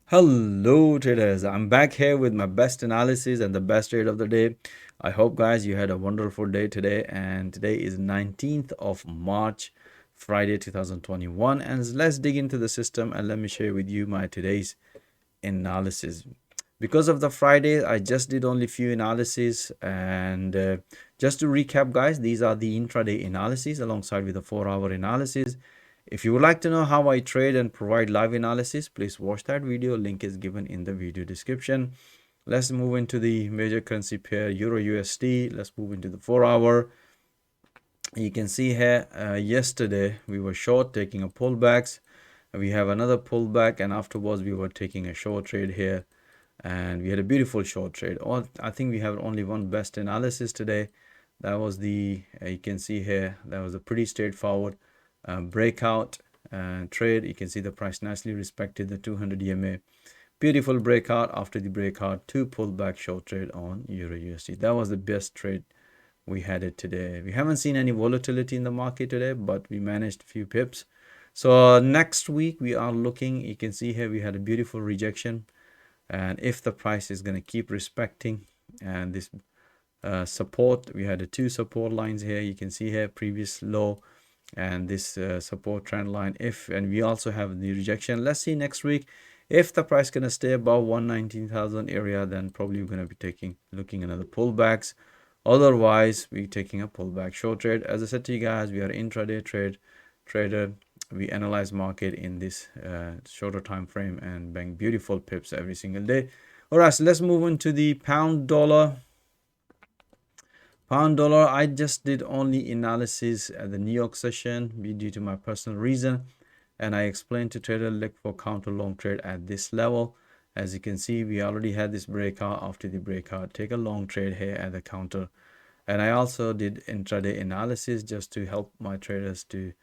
Hello traders, I'm back here with my best analysis and the best trade of the day. I hope guys you had a wonderful day today, and today is 19th of March, Friday 2021, and let's dig into the system and let me share with you my today's analysis. Because of the Friday, I just did only few analysis, and just to recap guys, these are the intraday analysis alongside with the 4-hour analysis. If you would like to know how I trade and provide live analysis, please watch that video. Link is given in the video description. Let's move into the major currency pair Euro USD. Let's move into the 4-hour. You can see here yesterday we were short, taking a pullbacks. We have another pullback, and afterwards we were taking a short trade here, and we had a beautiful short trade. I think we have only one best analysis today. That was the you can see here that was a pretty straightforward breakout trade. You can see the price nicely respected the 200 EMA. Beautiful breakout. After the breakout, two pullback short trade on Euro USD. That was the best trade we had it today. We haven't seen any volatility in the market today, but we managed a few pips. So next week we are looking, you can see here we had a beautiful rejection, and if the price is going to keep respecting and this support, we had two support lines here. You can see here previous low and this support trend line. And we also have the rejection. Let's see next week if the price going to stay above 119,000 area, then probably we're going to be looking another pullbacks. Otherwise we're taking a pullback short trade. As I said to you guys, we are intraday trader. We analyze market in this shorter time frame and bang beautiful pips every single day. All right, so let's move into the pound dollar. Pound dollar, I just did only analysis at the New York session due to my personal reason, and I explained to trader look for counter long trade at this level. As you can see, we already had this breakout. After the breakout, take a long trade here at the counter. And I also did intraday analysis just to help my traders to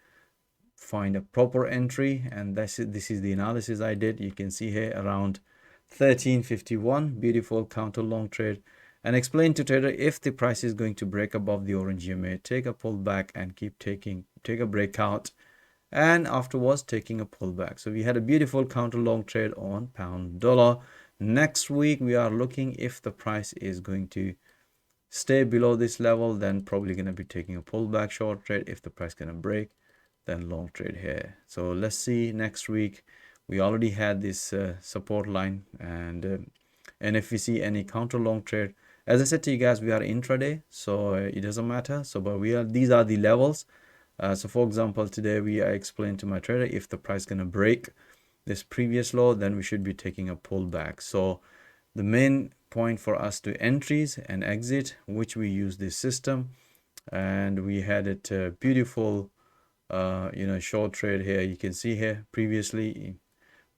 find a proper entry, and this is the analysis I did. You can see here around 1351, beautiful counter long trade, and explain to trader if the price is going to break above the orange EMA, take a pullback and take a breakout, and afterwards taking a pullback. So we had a beautiful counter long trade on pound dollar. Next week we are looking if the price is going to stay below this level, then probably going to be taking a pullback short trade. If the price going to break, then long trade here. So let's see next week. We already had this support line, and if we see any counter long trade, as I said to you guys, we are intraday, so it doesn't matter. So but these are the levels. So for example, today I explained to my trader if the price gonna break this previous low, then we should be taking a pullback. So the main point for us to entries and exit, which we use this system, and we had it beautiful short trade here. You can see here previously,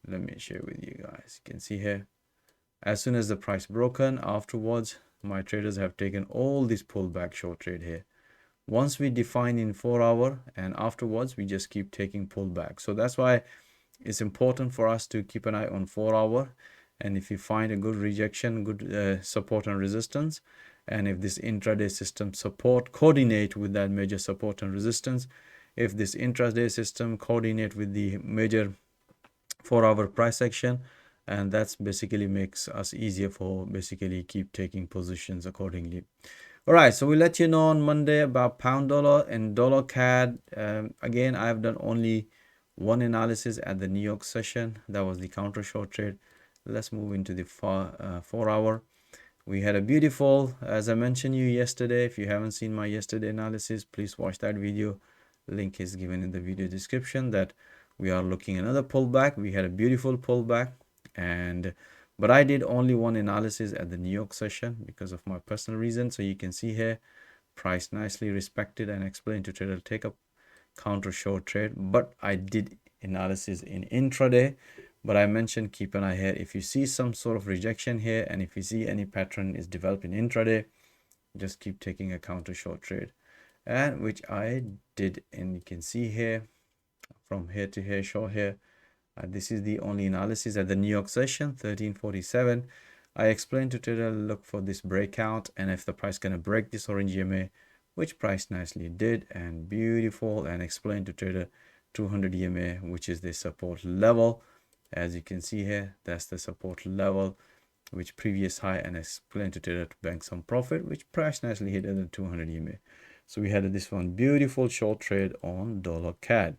let me share with you guys. You can see here as soon as the price broken, afterwards my traders have taken all this pullback short trade here. Once we define in 4-hour, and afterwards we just keep taking pullback. So that's why it's important for us to keep an eye on 4-hour, and if you find a good rejection, good support and resistance, and if this intraday system support coordinate with that major support and resistance, if this intraday system coordinate with the major 4-hour price action, and that's basically makes us easier for basically keep taking positions accordingly. All right, so we'll let you know on Monday about pound dollar and dollar CAD. Again, I've done only one analysis at the New York session. That was the counter short trade. Let's move into the 4-hour. We had a beautiful, as I mentioned you yesterday, if you haven't seen my yesterday analysis, please watch that video. Link is given in the video description. That we are looking another pullback. We had a beautiful pullback, but I did only one analysis at the New York session because of my personal reason. So you can see here price nicely respected, and explained to trader take a counter short trade, but I did analysis in intraday. But I mentioned keep an eye here. If you see some sort of rejection here, and if you see any pattern is developing intraday, just keep taking a counter short trade, and which I did. And you can see here from here to here, short here, this is the only analysis at the New York session 1347. I explained to trader look for this breakout, and if the price gonna break this orange EMA, which price nicely did, and beautiful, and explained to trader 200 EMA, which is the support level. As you can see here, that's the support level, which previous high, and explained to trader to bank some profit, which price nicely hit at the 200 EMA. So we had this one beautiful short trade on dollar CAD.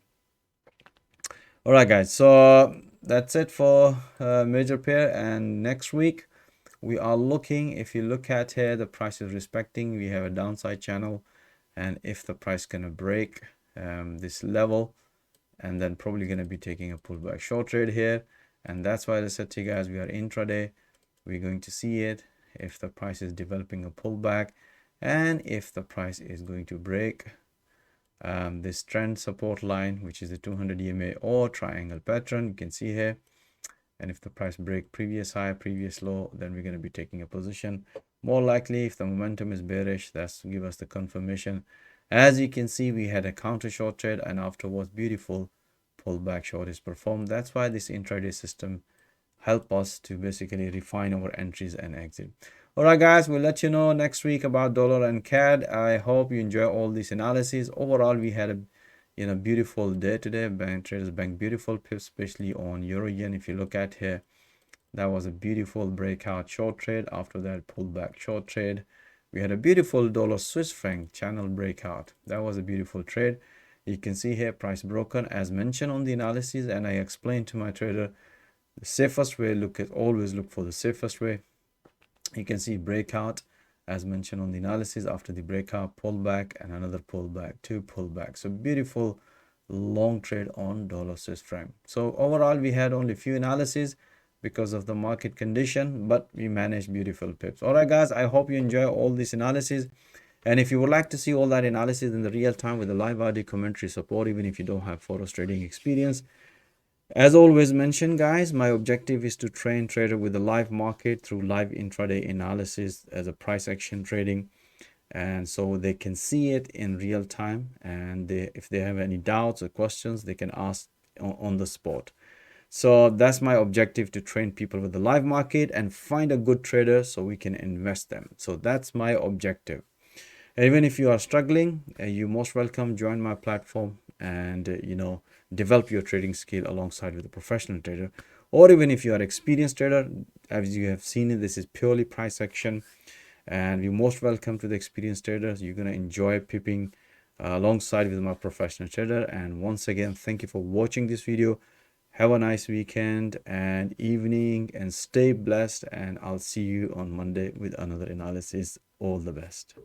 All right, guys, so that's it for major pair. And next week we are looking, if you look at here, the price is respecting, we have a downside channel, and if the price gonna break this level, and then probably going to be taking a pullback short trade here. And that's why I said to you guys, we are intraday, we're going to see it if the price is developing a pullback, and if the price is going to break this trend support line, which is the 200 EMA or triangle pattern, you can see here. And if the price break previous high, previous low, then we're going to be taking a position. More likely, if the momentum is bearish, that's to give us the confirmation. As you can see, we had a counter short trade, and afterwards beautiful pullback short is performed. That's why this intraday system help us to basically refine our entries and exit. All right, guys, we'll let you know next week about dollar and CAD. I hope you enjoy all these analyses. Overall, we had a beautiful day today. Bank traders bank beautiful pips, especially on euro yen. If you look at here, that was a beautiful breakout short trade. After that, pullback short trade. We had a beautiful dollar Swiss franc channel breakout. That was a beautiful trade. You can see here price broken as mentioned on the analysis, and I explained to my trader the safest way. Always look for the safest way. You can see breakout as mentioned on the analysis. After the breakout, pullback, and another pullback, two pullback. So beautiful long trade on dollar Swiss franc. So overall, we had only few analyses because of the market condition, but we managed beautiful pips. All right, guys, I hope you enjoy all this analysis. And if you would like to see all that analysis in the real time with the live audio commentary support, even if you don't have Forex trading experience, as always mentioned, guys, my objective is to train trader with the live market through live intraday analysis as a price action trading, and so they can see it in real time, and if they have any doubts or questions, they can ask on the spot. So that's my objective, to train people with the live market and find a good trader so we can invest them. So that's my objective. Even if you are struggling, you're most welcome, join my platform and develop your trading skill alongside with a professional trader. Or even if you are experienced trader, as you have seen it, this is purely price action, and you're most welcome to the experienced traders. You're going to enjoy pipping alongside with my professional trader. And once again, thank you for watching this video. Have a nice weekend and evening, and stay blessed, and I'll see you on Monday with another analysis. All the best.